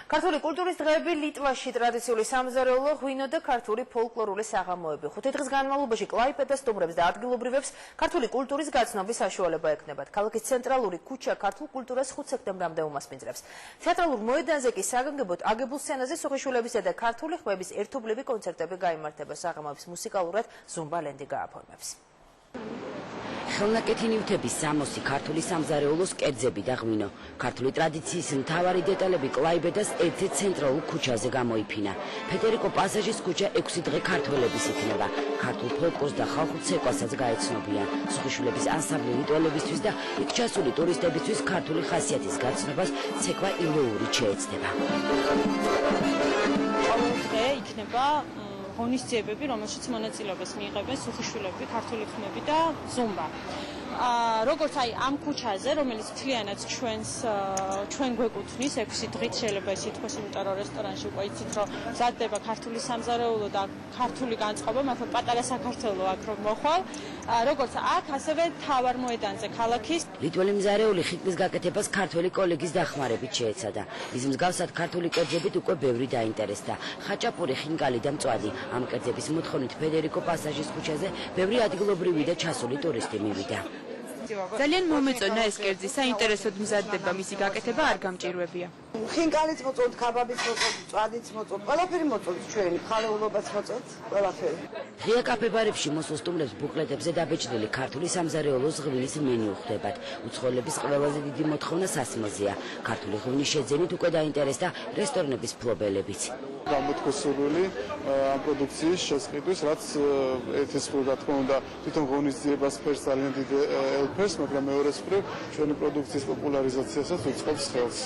ქართული კულტურის დღეები ლიტვაში ტრადიციული სამზარეულო, ღვინო და ქართული ფოლკლორული საღამოები. 5 დღის განმავლობაში კლაიპედას სტუმრებს და ადგილობრივებს ქართული კულტურის გაცნობის საშუალება ექნებათ. ქალაქის ცენტრალური ქუჩა ქართულ კულტურას 5 სექტემბრამდე უმასპინძლებს. თეატრალურ მოედანზე კი საგანგებოდ აგებულ სცენაზე სოხიშვილებისა და ქართული ხმების ერთობლივი კონცერტები გაიმართება. საღამოებს მუსიკალურად ზუმბა ლენდი გააფორმებს. ხელნაკეთი ნივთების სამოსი, ქართული სამზარეულოს კერძები და ღვინო. ქართული ტრადიციის მთავარი დეტალები კლაიპედას ერთ-ერთ ცენტრალურ ქუჩაზე გამოიფინა. ფედერიკო პასაჟის ქუჩა 6 დღე ქართველების იქნება. ქართულ ფოლკლორს და ხალხურ ცეკვასაც გაეცნობიან. სოხიშვილების ანსამბლი რიტუალებისთვის და იქ ჩასული ტურისტებისთვის ქართული ხასიათის გაცნობას ცეკვა ილეურით შეეცდება. დღე იქნება ღონისძიებები, რომელშიც მონაწილეობას მიიღებენ სოხიშვილები, ქართული ხმები და ზუმბა. როგორც ამ ქუჩაზე, რომელიც მთლიანად ჩვენ გვეკუთვნის 6 დღით შეიძლება ისე ითქვას, იმიტომ რომ რესტორანში უკვე იცით, რომ მზადდება ქართული სამზარეულო და ქართული განწყობა, მაგრამ პატარა საქართველო აქ რომ მოხვალ, როგორც აქ, ასევე მთავარ მოედანზე ქალაქის ლიტველი მზარეული ხიტვის გაკეთებას ქართველი კოლეგის დახმარებით შეეცადა. ის მსგავსად ქართული კერძებით უკვე ბევრი დაინტერესდა. ხაჭაპური, ხინკალი და მწვადი. ამ კერძების მოთხოვნით ფედერიკო პასაჟის ქუჩაზე ბევრი ადგილობრივი და ჩასული ტურისტი მივიდა. ძალიან მომეწონა ეს კერძი, საინტერესოდ მზადდება, მისი გაკეთება არ გამჭირვებია. ხინკალიც მოწონთ, ქაბაბიც მოწონთ, მწვადიც მოწონთ, ყველაფერი მოწონთ ჩვენი, ხალეულობაც მოწონთ, ყველაფერი. ღია კაფე-ბარებში მოსულ სტუმრებს ბუკლეტებზე დაბეჭდილი ქართული სამზარეულოს ღვინის მენიუ ხვდებათ. უცხოელების ყველაზე დიდი მოთხოვნა სასმელზეა. ქართული ღვინის შეძენით უკვე დაინტერესდა რესტორნების მფლობელებიც. გამოთქვისებული ამ პროდუქციის შესყიდვის, რაც ეთესრულ რა თქმა უნდა თვითონ ღონისძიებას ფერს ძალიან დიდ ელფერს, მაგრამ მეორეს მხრივ ჩვენი პროდუქციის პოპულარიზაციასაც უწყობს ხელს.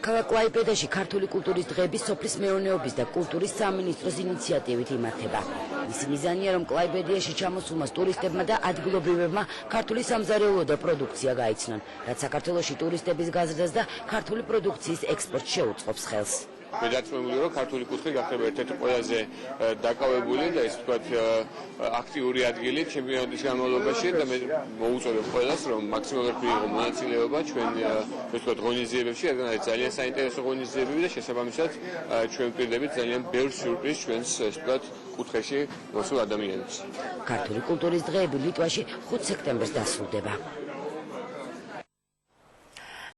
ქალაქ კლაიპედაში ქართული კულტურის დღეები სოფლის მეურნეობის და კულტურის სამინისტროს ინიციატივით იმართება. მისი მიზანია, რომ კლაიპედაში ჩამოსულმა ტურისტებმა და ადგილობრივებმა ქართული სამზარეულო და პროდუქცია გაიცნონ, რაც საქართველოში ტურისტების გაზრდას და ქართული პროდუქციის ექსპორტს შეუწყობს ხელს. მე დარწმუნებული რომ ქართული კუთხე გახდება ერთ-ერთი ყველაზე დაკავებული და ისე ვთქვათ აქტიური ადგილი ჩემპიონატის განმავლობაში და მე მოუწოდებ ყველას რომ მაქსიმალურად მიიღო მონაწილეობა ჩვენ ისე ვთქვათ ღონისძიებებში, რადგან არის ძალიან საინტერესო ღონისძიებები და შესაბამისად ჩვენ ვპირდებით ძალიან ბევრ სიურპრიზს ჩვენს ისე ვთქვათ კუთხეში მოსულ ადამიანებს. ქართული კულტურის დღეები ლიტვაში 5 სექტემბერს დასრულდება.